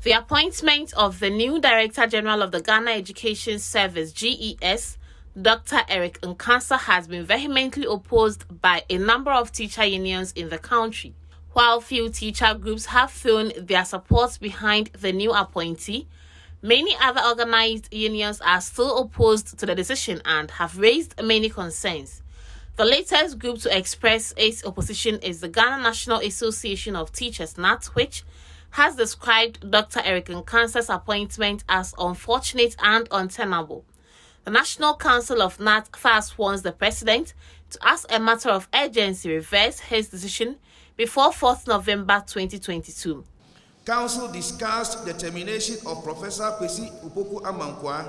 The appointment of the new Director General of the Ghana Education Service, GES, Dr. Eric Nkansa, has been vehemently opposed by a number of teacher unions in the country. While few teacher groups have thrown their support behind the new appointee, many other organized unions are still opposed to the decision and have raised many concerns. The latest group to express its opposition is the Ghana National Association of Teachers, GNAT, which has described Dr. Eric Nkansa's appointment as unfortunate and untenable. The National Council of GNAT first warns the President to, as a matter of urgency, reverse his decision before 4th November 2022. Council discussed the termination of Professor Kwesi Upoku Amankwa,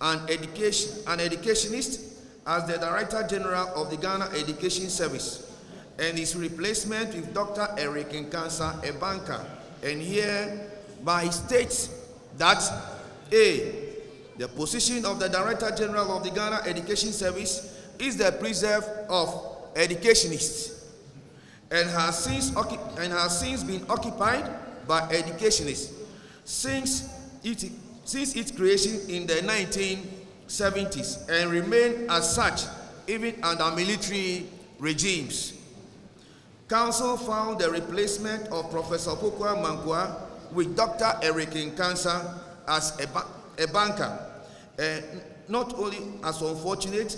an educationist, as the Director General of the Ghana Education Service, and his replacement with Dr. Eric Nkansa, a banker, and hereby states that A, the position of the Director General of the Ghana Education Service is the preserve of educationists and has since been occupied by educationists since its creation in the 1970s and remain as such even under military regimes. Council found the replacement of Professor Pokua Mankwa with Dr. Eric Nkansa as a banker, not only as unfortunate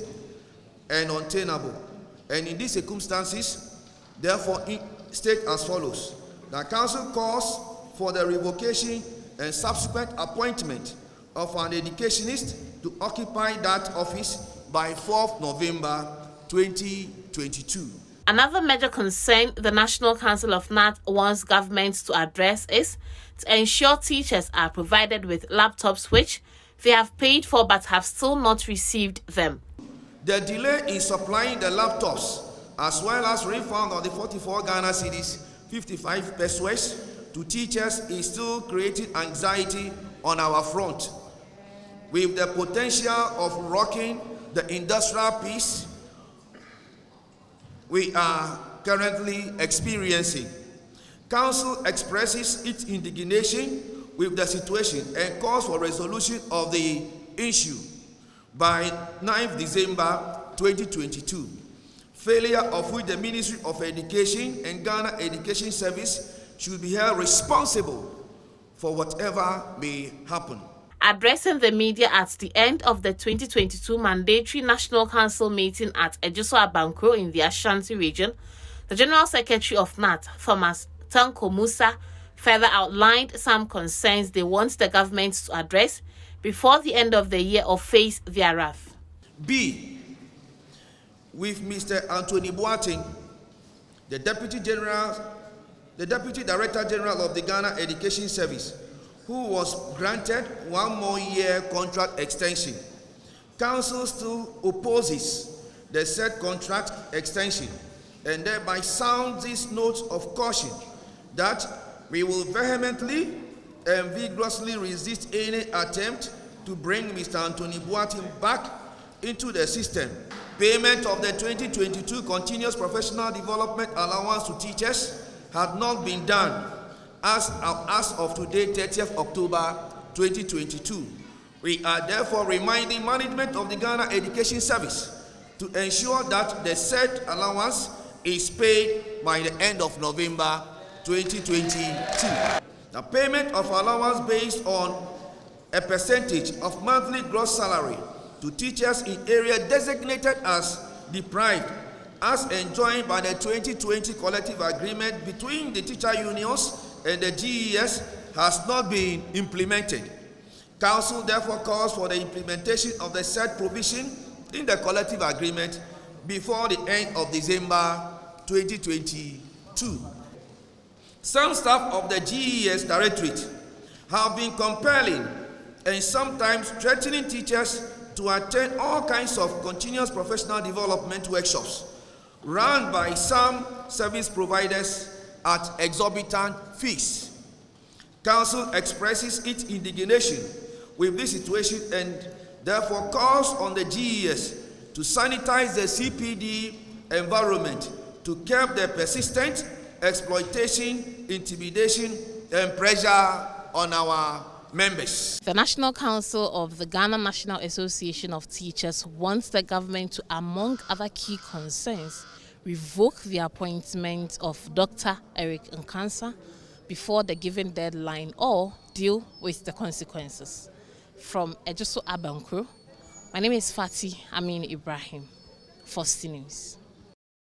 and untenable, and in these circumstances, therefore, state as follows: the Council calls for the revocation and subsequent appointment of an educationist to occupy that office by 4th November 2022. Another major concern the National Council of GNAT wants governments to address is to ensure teachers are provided with laptops which they have paid for but have still not received them. The delay in supplying the laptops, as well as refund of the 44 Ghana cedis, 55 pesos to teachers, is still creating anxiety on our front, with the potential of rocking the industrial peace we are currently experiencing. Council expresses its indignation with the situation and calls for resolution of the issue by 9th December 2022, failure of which the Ministry of Education and Ghana Education Service should be held responsible for whatever may happen. Addressing the media at the end of the 2022 mandatory National Council meeting at Ejiso Abankro in the Ashanti region, the General Secretary of GNAT, Thomas Tanko Musa, further outlined some concerns they want the government to address before the end of the year or face their wrath. B, with Mr. Anthony Boateng, the Deputy Director General of the Ghana Education Service, who was granted 1 more year contract extension. Council still opposes the said contract extension and thereby sounds this note of caution that we will vehemently and vigorously resist any attempt to bring Mr. Anthony Boateng back into the system. Payment of the 2022 Continuous Professional Development Allowance to teachers had not been done as of today, 30th October 2022. We are therefore reminding management of the Ghana Education Service to ensure that the said allowance is paid by the end of November 2022. The payment of allowance based on a percentage of monthly gross salary to teachers in area designated as deprived, as enjoined by the 2020 collective agreement between the teacher unions and the GES, has not been implemented. Council therefore calls for the implementation of the said provision in the collective agreement before the end of December 2022. Some staff of the GES Directorate have been compelling and sometimes threatening teachers to attend all kinds of continuous professional development workshops run by some service providers at exorbitant fees. Council expresses its indignation with this situation and therefore calls on the GES to sanitize the CPD environment to curb the persistent exploitation, intimidation, and pressure on our members. The National Council of the Ghana National Association of Teachers wants the government to, among other key concerns, revoke the appointment of Dr. Eric Nkansa before the given deadline or deal with the consequences. From Ejoso Abankro, my name is Fatih Amin Ibrahim for Citi News.